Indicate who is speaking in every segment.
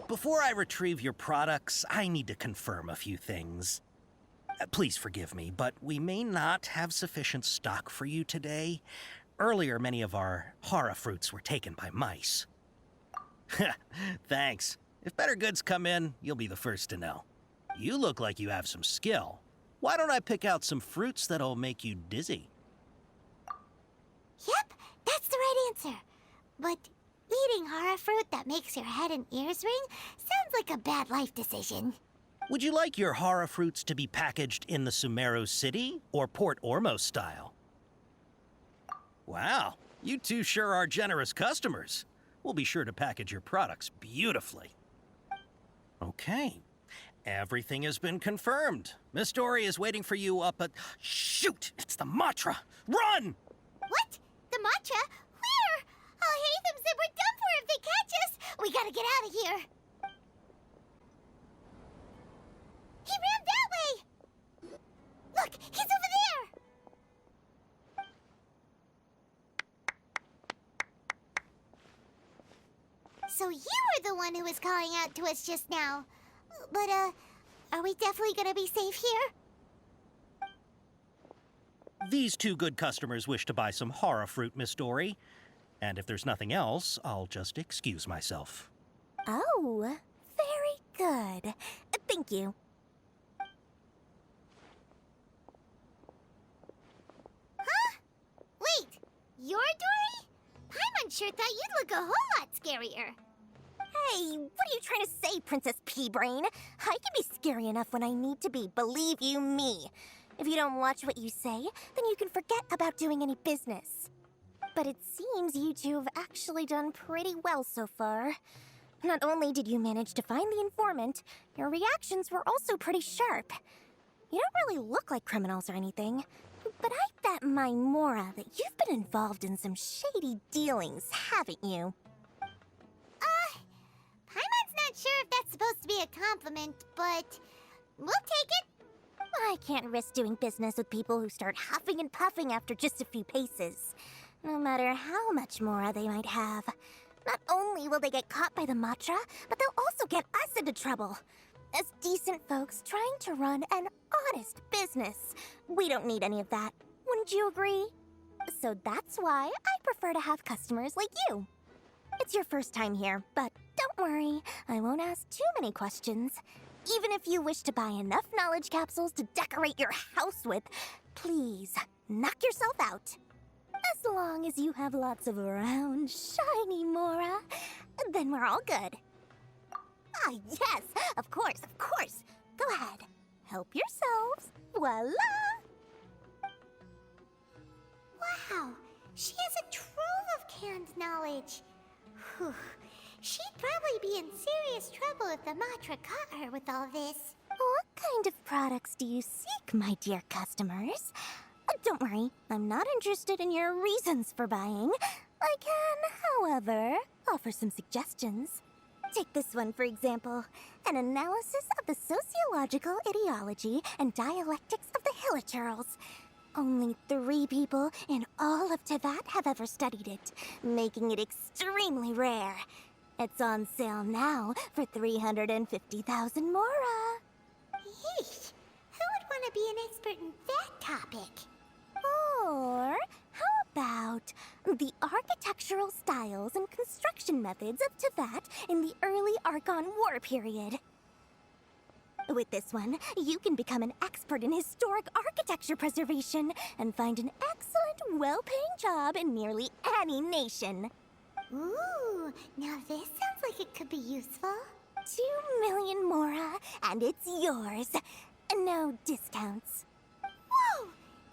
Speaker 1: Before I retrieve your products, I need to confirm a few things. Please forgive me, but we may not have sufficient stock for you today. Earlier, many of our hara fruits were taken by mice. Thanks. If better goods come in, you'll be the first to know. You look like you have some skill. Why don't I pick out some fruits that'll make you dizzy?
Speaker 2: Yep, that's the right answer. But eating hara fruit that makes your head and ears ring sounds like a bad life decision.
Speaker 1: Would you like your hara fruits to be packaged in the Sumeru City or Port Ormos style? Wow, you two sure are generous customers. We'll be sure to package your products beautifully. Okay, everything has been confirmed. Miss Dory is waiting for you up at... Shoot! It's the Matra! Run!
Speaker 2: What? The matcha? Where? I'll hate them said we're done for if they catch us. We gotta get out of here. He ran that way! Look, he's over there! So you were the one who was calling out to us just now. But, are we definitely gonna be safe here?
Speaker 1: These two good customers wish to buy some hara fruit, Miss Dory. And if there's nothing else, I'll just excuse myself.
Speaker 3: Oh, very good. Thank you.
Speaker 2: Huh? Wait, you're Dory? Paimon sure thought you'd look a whole lot scarier.
Speaker 3: Hey, what are you trying to say, Princess Pea-Brain? I can be scary enough when I need to be, believe you me. If you don't watch what you say, then you can forget about doing any business. But it seems you two have actually done pretty well so far. Not only did you manage to find the informant, your reactions were also pretty sharp. You don't really look like criminals or anything, but I bet my Mora that you've been involved in some shady dealings, haven't you?
Speaker 2: Paimon's not sure if that's supposed to be a compliment, but we'll take it.
Speaker 3: I can't risk doing business with people who start huffing and puffing after just a few paces, no matter how much Mora they might have. Not only will they get caught by the Matra, but they'll also get us into trouble. As decent folks trying to run an honest business, we don't need any of that. Wouldn't you agree? So that's why I prefer to have customers like you. It's your first time here, but don't worry, I won't ask too many questions. Even if you wish to buy enough knowledge capsules to decorate your house with, please, knock yourself out. As long as you have lots of round, shiny Mora, then we're all good. Ah, yes, of course, of course. Go ahead, help yourselves. Voila!
Speaker 2: Wow, she has a trove of canned knowledge. Whew. She'd probably be in serious trouble if the Matra caught her with all this.
Speaker 3: What kind of products do you seek, my dear customers? Don't worry, I'm not interested in your reasons for buying. I can, however, offer some suggestions. Take this one, for example. An analysis of the sociological ideology and dialectics of the Hilichurls. Only 3 people in all of Teyvat have ever studied it, making it extremely rare. It's on sale now for 350,000 Mora.
Speaker 2: Yeesh, who would want to be an expert in that topic?
Speaker 3: Or how about the architectural styles and construction methods of Teyvat in the early Archon War period? With this one, you can become an expert in historic architecture preservation and find an excellent, well-paying job in nearly any nation.
Speaker 2: Ooh, now this sounds like it could be useful.
Speaker 3: 2 million Mora, and it's yours. No discounts.
Speaker 2: Whoa,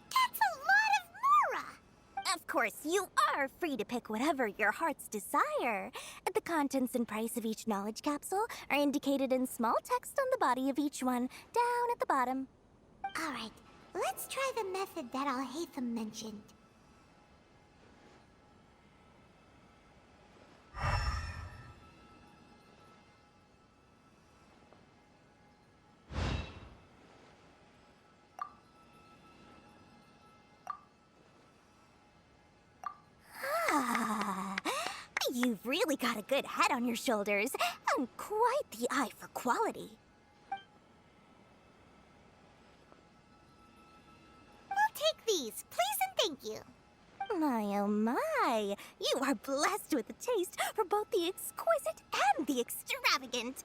Speaker 2: that's a lot of Mora!
Speaker 3: Of course, you are free to pick whatever your heart's desire. The contents and price of each knowledge capsule are indicated in small text on the body of each one, down at the bottom.
Speaker 2: All right, let's try the method that Alhaitham mentioned.
Speaker 3: You've really got a good head on your shoulders. And quite the eye for quality.
Speaker 2: We'll take these, please and thank you.
Speaker 3: My oh my, you are blessed with a taste for both the exquisite and the extravagant.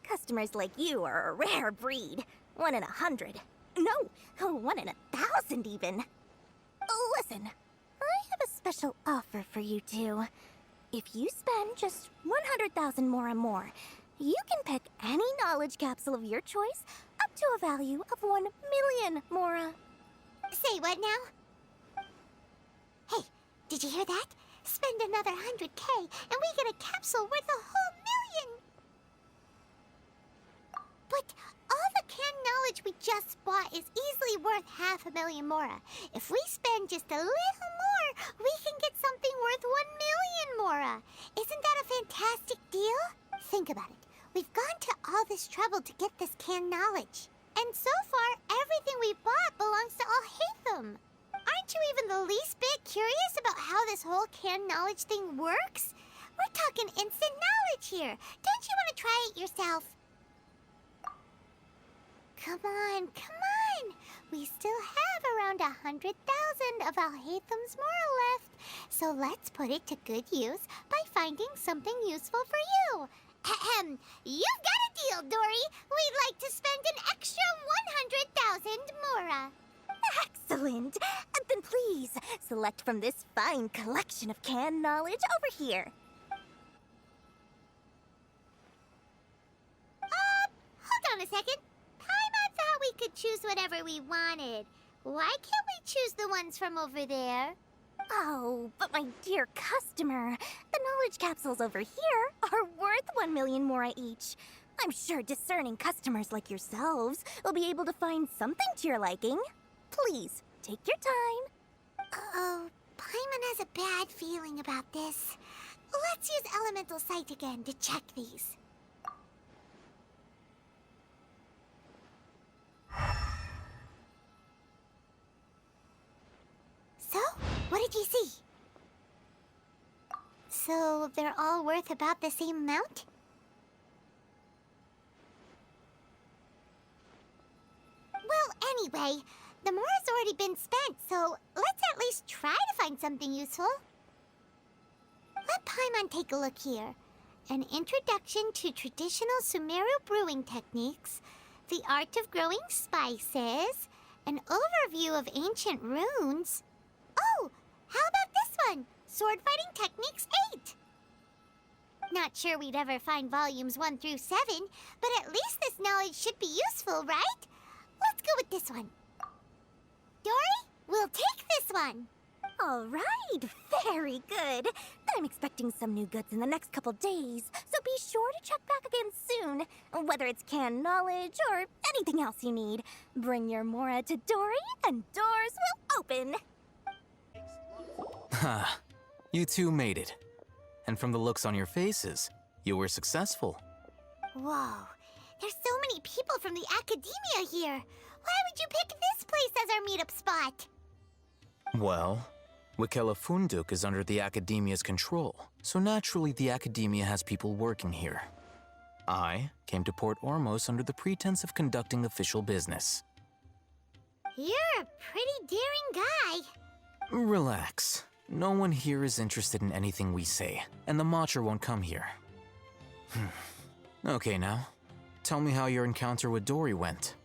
Speaker 3: Customers like you are a rare breed. 1 in 100. No, 1 in 1,000 even. Listen, I have a special offer for you two. If you spend just 100,000 mora more, you can pick any knowledge capsule of your choice up to a value of 1 million mora.
Speaker 2: Say what now? Hey, did you hear that? Spend another 100K and we get a capsule worth a whole million! But all the canned knowledge we just bought is easily worth 500,000 mora. If we spend just a little more, we can get something worth 1 million mora. Isn't that a fantastic deal? Think about it. We've gone to all this trouble to get this canned knowledge. And so far, everything we bought belongs to all Hatham. Aren't you even the least bit curious about how this whole canned knowledge thing works? We're talking instant knowledge here. Don't you want to try it yourself? Come on, come on! We still have around 100,000 of Al-Haytham's moral left. So let's put it to good use by finding something useful for you. Ahem. You've got a deal, Dory. We'd like to spend an extra 100,000 mora.
Speaker 3: Excellent! Then please, select from this fine collection of canned knowledge over here.
Speaker 2: Hold on a second. Paimon thought we could choose whatever we wanted. Why can't we choose the ones from over there?
Speaker 3: Oh, but my dear customer, the knowledge capsules over here are worth 1 million mora each. I'm sure discerning customers like yourselves will be able to find something to your liking. Please, take your time.
Speaker 2: Uh-oh, Paimon has a bad feeling about this. Let's use Elemental Sight again to check these. So, what did you see? So, they're all worth about the same amount? Well, anyway, the mora's already been spent, so let's at least try to find something useful. Let Paimon take a look here. An introduction to traditional Sumeru brewing techniques, the art of growing spices, an overview of ancient runes. Oh, how about this one? Sword Fighting Techniques 8. Not sure we'd ever find volumes 1 through 7, but at least this knowledge should be useful, right? Let's go with this one. Dory, we'll take this one.
Speaker 3: All right, very good. I'm expecting some new goods in the next couple days, so be sure to check back again soon. Whether it's canned knowledge or anything else you need, bring your mora to Dory and doors will open.
Speaker 4: Ha, you two made it. And from the looks on your faces, you were successful.
Speaker 2: Whoa, there's so many people from the academia here. Why would you pick this place as our meetup spot?
Speaker 4: Well, Wikela Funduk is under the Academia's control, so naturally the Academia has people working here. I came to Port Ormos under the pretense of conducting official business.
Speaker 2: You're a pretty daring guy.
Speaker 4: Relax. No one here is interested in anything we say, and the Matcha won't come here. Okay now, tell me how your encounter with Dory went.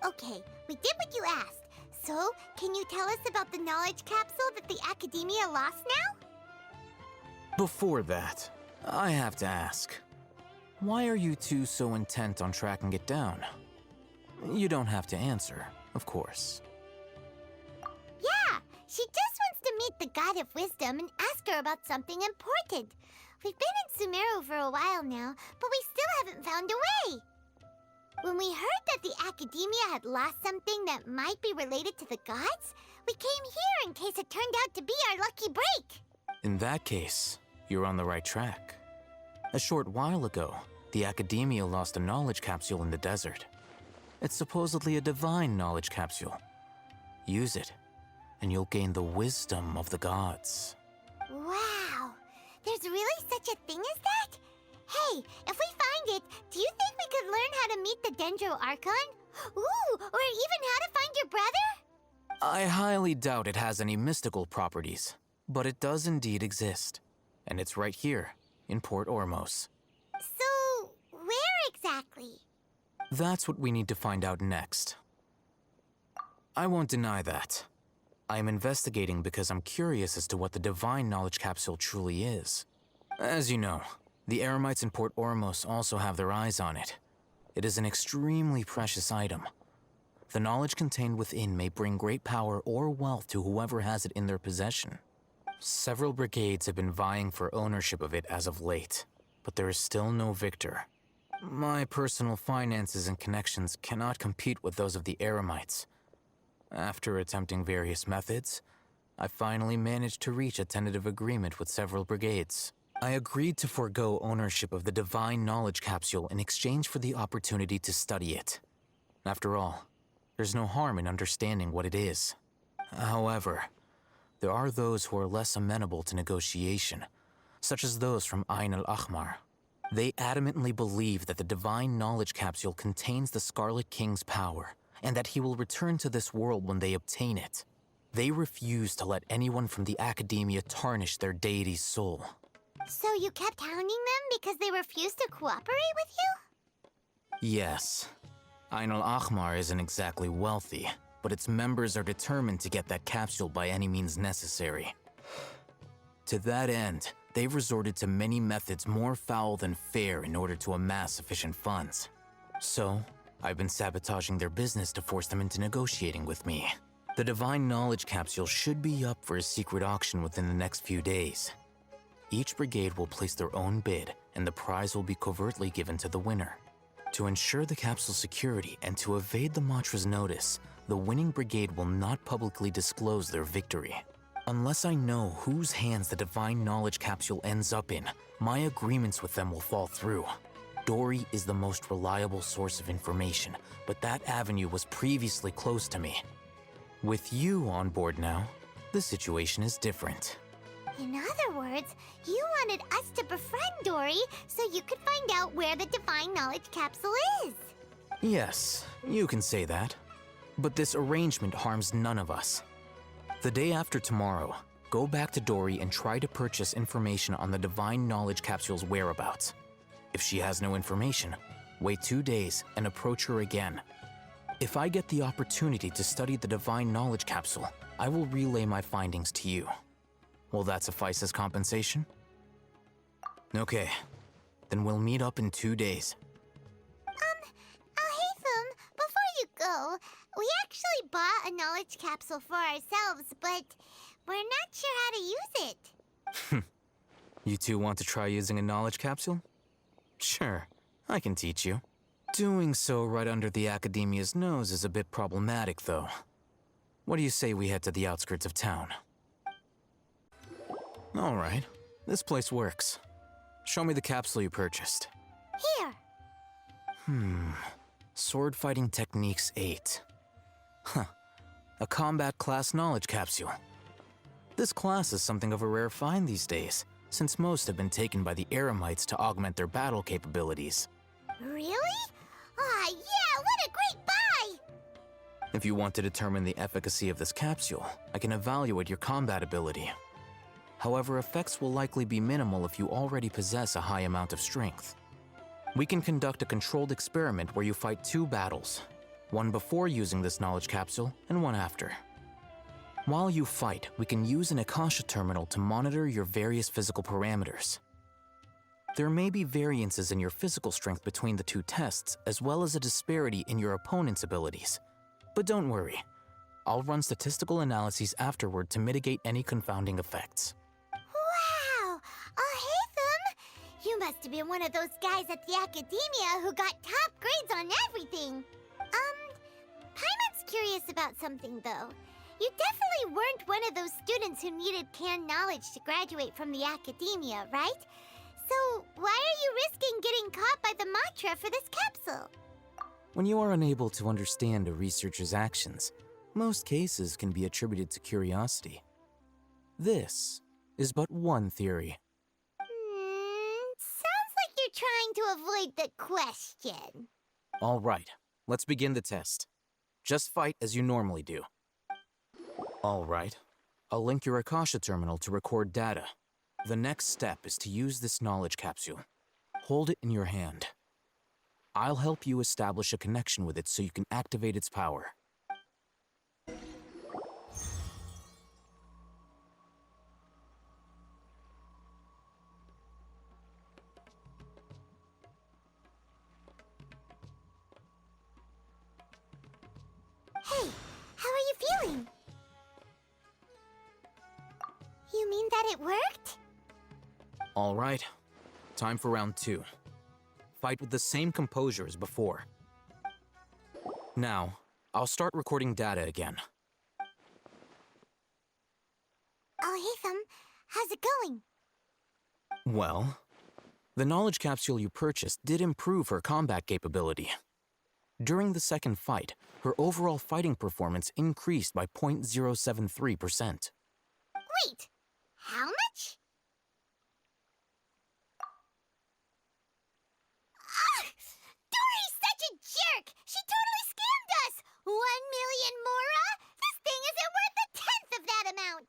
Speaker 2: Okay, we did what you asked. So, can you tell us about the knowledge capsule that the Academia lost now?
Speaker 4: Before that, I have to ask, why are you two so intent on tracking it down? You don't have to answer, of course.
Speaker 2: Yeah, she just wants to meet the God of Wisdom and ask her about something important. We've been in Sumeru for a while now, but we still haven't found a way. When we heard that the Academia had lost something that might be related to the gods, we came here in case it turned out to be our lucky break.
Speaker 4: In that case, you're on the right track. A short while ago, the Academia lost a knowledge capsule in the desert. It's supposedly a divine knowledge capsule. Use it, and you'll gain the wisdom of the gods.
Speaker 2: Wow, There's really such a thing as that? Hey, if we find it, do you think we could learn how to meet the Dendro Archon? Ooh, or even how to find your brother?
Speaker 4: I highly doubt it has any mystical properties, but it does indeed exist. And it's right here, in Port Ormos.
Speaker 2: So, where exactly?
Speaker 4: That's what we need to find out next. I won't deny that. I am investigating because I'm curious as to what the Divine Knowledge Capsule truly is. As you know, the Eremites in Port Ormos also have their eyes on it. It is an extremely precious item. The knowledge contained within may bring great power or wealth to whoever has it in their possession. Several brigades have been vying for ownership of it as of late, but there is still no victor. My personal finances and connections cannot compete with those of the Eremites. After attempting various methods, I finally managed to reach a tentative agreement with several brigades. I agreed to forego ownership of the Divine Knowledge Capsule in exchange for the opportunity to study it. After all, there's no harm in understanding what it is. However, there are those who are less amenable to negotiation, such as those from Ain al-Ahmar. They adamantly believe that the Divine Knowledge Capsule contains the Scarlet King's power, and that he will return to this world when they obtain it. They refuse to let anyone from the Academia tarnish their deity's soul.
Speaker 2: So you kept hounding them because they refused to cooperate with you?
Speaker 4: Yes. Ain al-Ahmar isn't exactly wealthy, but its members are determined to get that capsule by any means necessary. To that end, they've resorted to many methods more foul than fair in order to amass sufficient funds. So, I've been sabotaging their business to force them into negotiating with me. The Divine Knowledge Capsule should be up for a secret auction within the next few days. Each brigade will place their own bid, and the prize will be covertly given to the winner. To ensure the capsule's security and to evade the Matra's notice, the winning brigade will not publicly disclose their victory. Unless I know whose hands the Divine Knowledge Capsule ends up in, my agreements with them will fall through. Dory is the most reliable source of information, but that avenue was previously closed to me. With you on board now, the situation is different.
Speaker 2: In other words, you wanted us to befriend Dory so you could find out where the Divine Knowledge Capsule is.
Speaker 4: Yes, you can say that. But this arrangement harms none of us. The day after tomorrow, go back to Dory and try to purchase information on the Divine Knowledge Capsule's whereabouts. If she has no information, wait 2 days and approach her again. If I get the opportunity to study the Divine Knowledge Capsule, I will relay my findings to you. Will that suffice as compensation? Okay, then we'll meet up in 2 days.
Speaker 2: Alhaitham, before you go, we actually bought a knowledge capsule for ourselves, but we're not sure how to use it.
Speaker 4: You two want to try using a knowledge capsule? Sure, I can teach you. Doing so right under the Academia's nose is a bit problematic, though. What do you say we head to the outskirts of town? All right, this place works. Show me the capsule you purchased.
Speaker 2: Here.
Speaker 4: Sword Fighting Techniques 8. Huh. A combat class knowledge capsule. This class is something of a rare find these days, since most have been taken by the Eremites to augment their battle capabilities.
Speaker 2: Really? Ah, yeah, what a great buy!
Speaker 4: If you want to determine the efficacy of this capsule, I can evaluate your combat ability. However, effects will likely be minimal if you already possess a high amount of strength. We can conduct a controlled experiment where you fight 2 battles, one before using this knowledge capsule and one after. While you fight, we can use an Akasha terminal to monitor your various physical parameters. There may be variances in your physical strength between the 2 tests, as well as a disparity in your opponent's abilities. But don't worry, I'll run statistical analyses afterward to mitigate any confounding effects.
Speaker 2: Wow! Alhaitham! You must have been one of those guys at the Academia who got top grades on everything. Paimon's curious about something, though. You definitely weren't one of those students who needed canned knowledge to graduate from the Academia, right? So why are you risking getting caught by the Matra for this capsule?
Speaker 4: When you are unable to understand a researcher's actions, most cases can be attributed to curiosity. This is but one theory.
Speaker 2: trying to avoid the question.
Speaker 4: All right, let's begin the test. Just fight as you normally do. All right. I'll link your Akasha terminal to record data. The next step is to use this knowledge capsule. Hold it in your hand. I'll help you establish a connection with it so you can activate its power.
Speaker 2: Hey, how are you feeling? You mean that it worked?
Speaker 4: All right. Time for round 2. Fight with the same composure as before. Now, I'll start recording data again.
Speaker 2: Oh, Hatham, how's it going?
Speaker 4: Well, the knowledge capsule you purchased did improve her combat capability. During the second fight, her overall fighting performance increased by 0.073%.
Speaker 2: Wait, how much? Ah! Dory's such a jerk! She totally scammed us! 1 million mora? This thing isn't worth a tenth of that amount!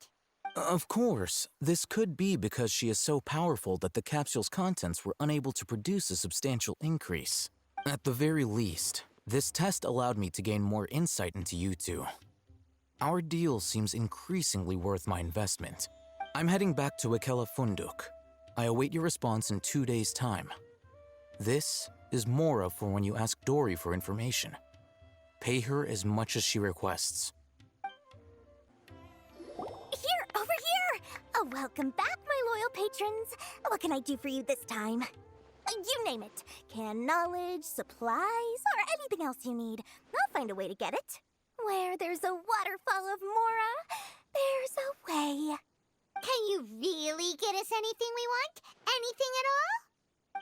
Speaker 4: Of course, this could be because she is so powerful that the capsule's contents were unable to produce a substantial increase. At the very least, this test allowed me to gain more insight into you two. Our deal seems increasingly worth my investment. I'm heading back to Ikela Funduk. I await your response in 2 days' time. This is Mora for when you ask Dory for information. Pay her as much as she requests.
Speaker 3: Here, over here! Oh, welcome back, my loyal patrons. What can I do for you this time? You name it. Canned knowledge, supplies, or anything else you need. I'll find a way to get it. Where there's a waterfall of Mora, there's a way.
Speaker 2: Can you really get us anything we want? Anything at all?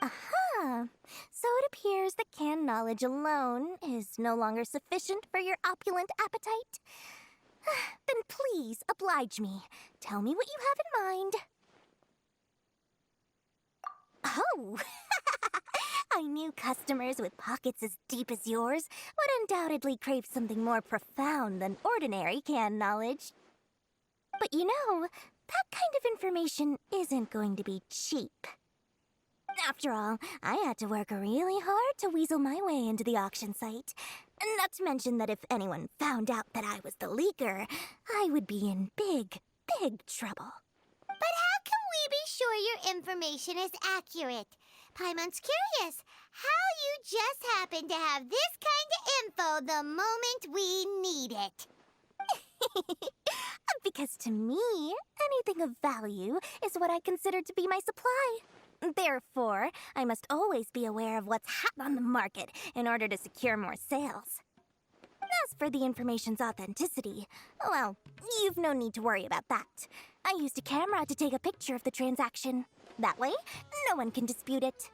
Speaker 3: Aha! So it appears that canned knowledge alone is no longer sufficient for your opulent appetite. Then please, oblige me. Tell me what you have in mind. Oh! I knew customers with pockets as deep as yours would undoubtedly crave something more profound than ordinary canned knowledge. But you know, that kind of information isn't going to be cheap. After all, I had to work really hard to weasel my way into the auction site. Not to mention that if anyone found out that I was the leaker, I would be in big, big trouble.
Speaker 2: But how can we be sure your information is accurate? Paimon's curious how you just happen to have this kind of info the moment we need it.
Speaker 3: Because to me, anything of value is what I consider to be my supply. Therefore, I must always be aware of what's hot on the market in order to secure more sales. As for the information's authenticity, well, you've no need to worry about that. I used a camera to take a picture of the transaction. That way, no one can dispute it.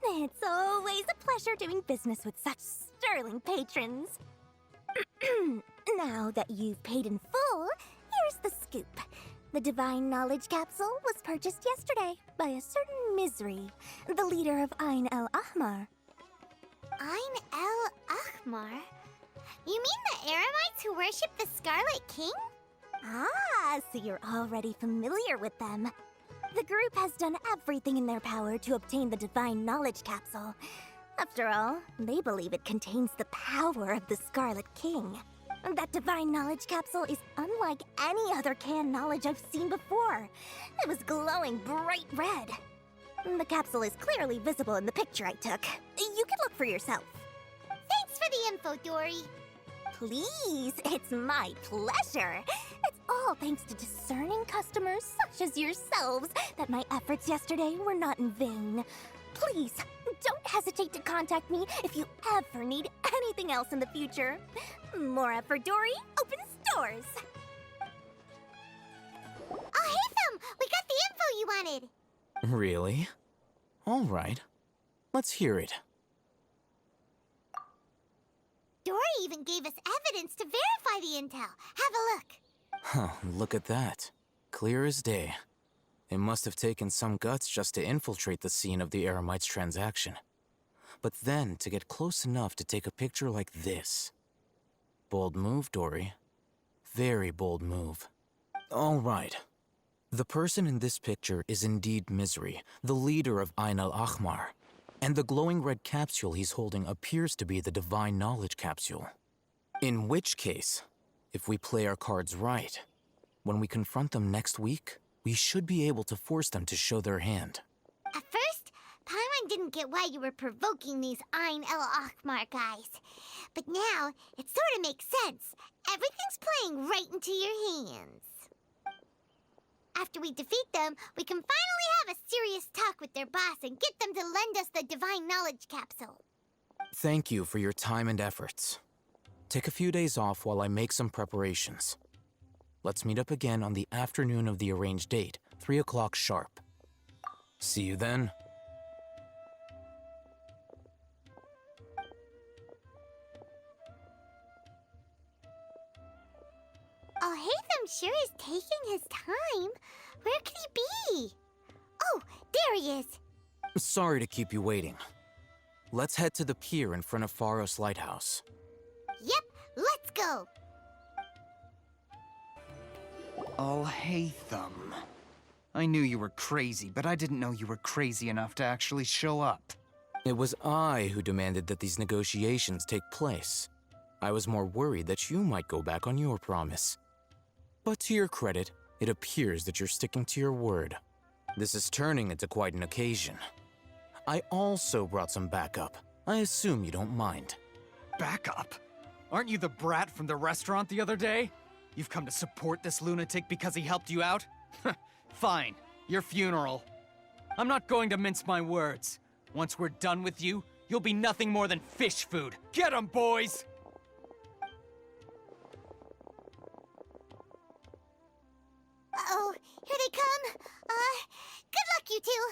Speaker 3: It's always a pleasure doing business with such sterling patrons. Now that you've paid in full, here's the scoop. The Divine Knowledge Capsule was purchased yesterday by a certain Misery, the leader of Ain el Ahmar.
Speaker 2: Ain el Ahmar? You mean the Eremites who worship the Scarlet King?
Speaker 3: Ah, so you're already familiar with them. The group has done everything in their power to obtain the Divine Knowledge Capsule. After all, they believe it contains the power of the Scarlet King. That Divine Knowledge Capsule is unlike any other canned knowledge I've seen before. It was glowing bright red. The capsule is clearly visible in the picture I took. You can look for yourself.
Speaker 2: Thanks for the info, Dory.
Speaker 3: Please, it's my pleasure. It's all thanks to discerning customers such as yourselves that my efforts yesterday were not in vain. Please, don't hesitate to contact me if you ever need anything else in the future. Mora for Dory opens doors.
Speaker 2: Oh, Hatham! We got the info you wanted!
Speaker 4: Really? All right. Let's hear it.
Speaker 2: Dory even gave us evidence to verify the intel. Have a look.
Speaker 4: Huh, look at that. Clear as day. It must have taken some guts just to infiltrate the scene of the Eremite's transaction. But then to get close enough to take a picture like this. Bold move, Dory. Very bold move. All right. The person in this picture is indeed Misery, the leader of Ain al-Ahmar. And the glowing red capsule he's holding appears to be the Divine Knowledge Capsule. In which case, if we play our cards right, when we confront them next week, we should be able to force them to show their hand.
Speaker 2: At first, Paimon didn't get why you were provoking these Ain el-Ahmar guys. But now, it sort of makes sense. Everything's playing right into your hands. After we defeat them, we can finally have a serious talk with their boss and get them to lend us the Divine Knowledge Capsule.
Speaker 4: Thank you for your time and efforts. Take a few days off while I make some preparations. Let's meet up again on the afternoon of the arranged date, 3 o'clock sharp. See you then.
Speaker 2: Oh, Hatham sure is taking his time. Where could he be? Oh, there he is.
Speaker 4: Sorry to keep you waiting. Let's head to the pier in front of Pharos Lighthouse.
Speaker 2: Yep, let's go.
Speaker 5: Oh, Hatham. I knew you were crazy, but I didn't know you were crazy enough to actually show up.
Speaker 4: It was I who demanded that these negotiations take place. I was more worried that you might go back on your promise. But to your credit, it appears that you're sticking to your word. This is turning into quite an occasion. I also brought some backup. I assume you don't mind.
Speaker 5: Backup? Aren't you the brat from the restaurant the other day? You've come to support this lunatic because he helped you out? Fine, your funeral. I'm not going to mince my words. Once we're done with you, you'll be nothing more than fish food. Get 'em, boys!
Speaker 2: Uh-oh, here they come. Good luck, you two.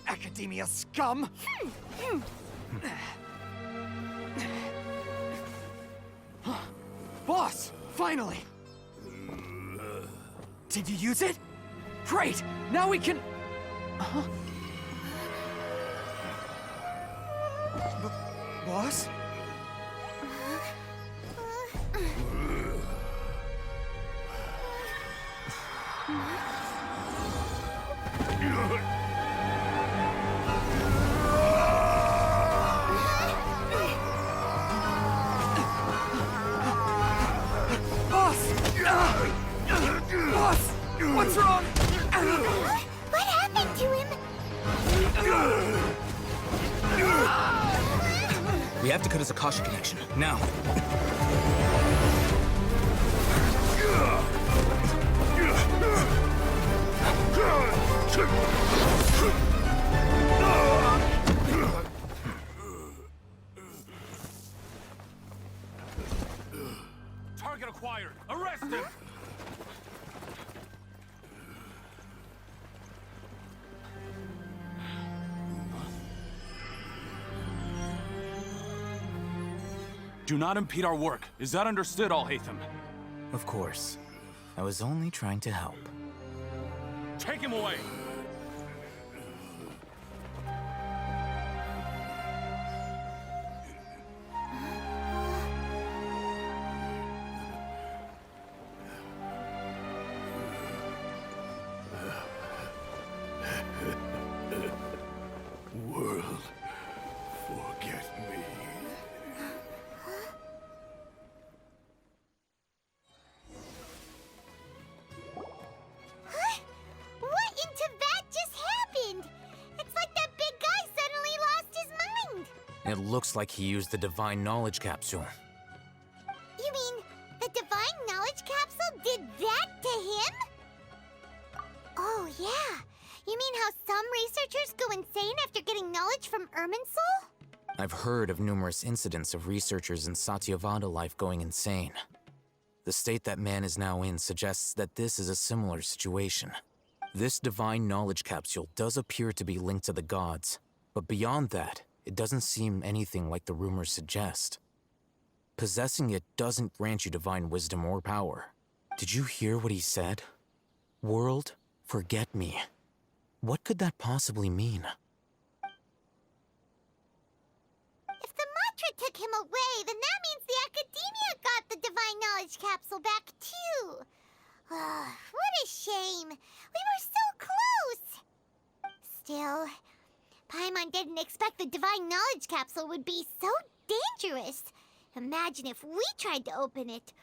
Speaker 5: Academia scum! Boss, finally! Did you use it? Great! Now we can... Boss? Boss! What's wrong?
Speaker 2: What happened to him?
Speaker 4: We have to cut his Akasha connection, now.
Speaker 6: Target acquired. Arrest him! Do not impede our work. Is that understood, Al-Haytham?
Speaker 4: Of course. I was only trying to help.
Speaker 6: Take him away!
Speaker 7: World, forget me.
Speaker 2: Huh? What in Tibet just happened? It's like that big guy suddenly lost his mind.
Speaker 4: It looks like he used the Divine Knowledge Capsule.
Speaker 2: You mean the Divine Knowledge Capsule did that to him? Oh, yeah. You mean how some researchers go insane after getting knowledge from Irminsul?
Speaker 4: I've heard of numerous incidents of researchers in Satyavada life going insane. The state that man is now in suggests that this is a similar situation. This Divine Knowledge Capsule does appear to be linked to the gods, but beyond that, it doesn't seem anything like the rumors suggest. possessing it doesn't grant you divine wisdom or power. Did you hear what he said? World, forget me. What could that possibly mean?
Speaker 2: If the mantra took him away, then that means the Academia got the Divine Knowledge Capsule back, too. What a shame. We were so close. Still, Paimon didn't expect the Divine Knowledge Capsule would be so dangerous. Imagine if we tried to open it.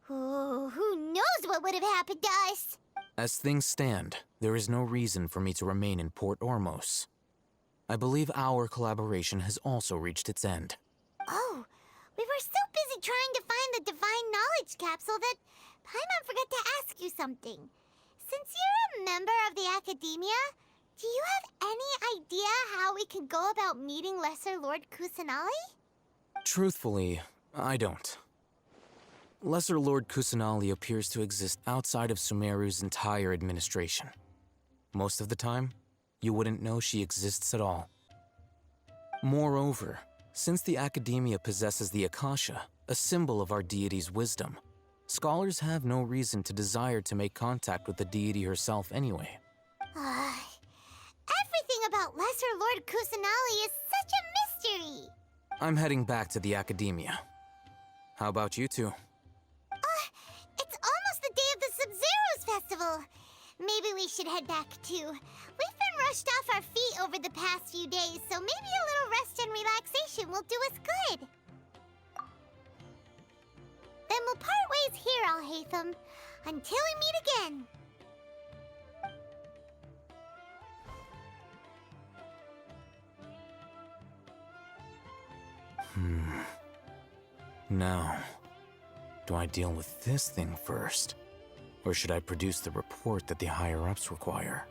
Speaker 2: Oh, who knows what would have happened to us?
Speaker 4: As things stand, there is no reason for me to remain in Port Ormos. I believe our collaboration has also reached its end.
Speaker 2: Oh, we were so busy trying to find the Divine Knowledge Capsule that Paimon forgot to ask you something. Since you're a member of the Academia, do you have any idea how we can go about meeting Lesser Lord Kusanali?
Speaker 4: Truthfully, I don't. Lesser Lord Kusanali appears to exist outside of Sumeru's entire administration. Most of the time, you wouldn't know she exists at all. Moreover, since the Academia possesses the Akasha, a symbol of our deity's wisdom, scholars have no reason to desire to make contact with the deity herself anyway.
Speaker 2: Everything about Lesser Lord Kusanali is such a mystery!
Speaker 4: I'm heading back to the Academia. How about you two?
Speaker 2: It's almost the day of the Sub-Zero's festival. Maybe we should head back too. We've been rushed off our feet over the past few days, so maybe a little rest and relaxation will do us good. Then we'll part ways here, Alhaitham, until we meet again.
Speaker 4: Now, do I deal with this thing first? Or should I produce the report that the higher-ups require?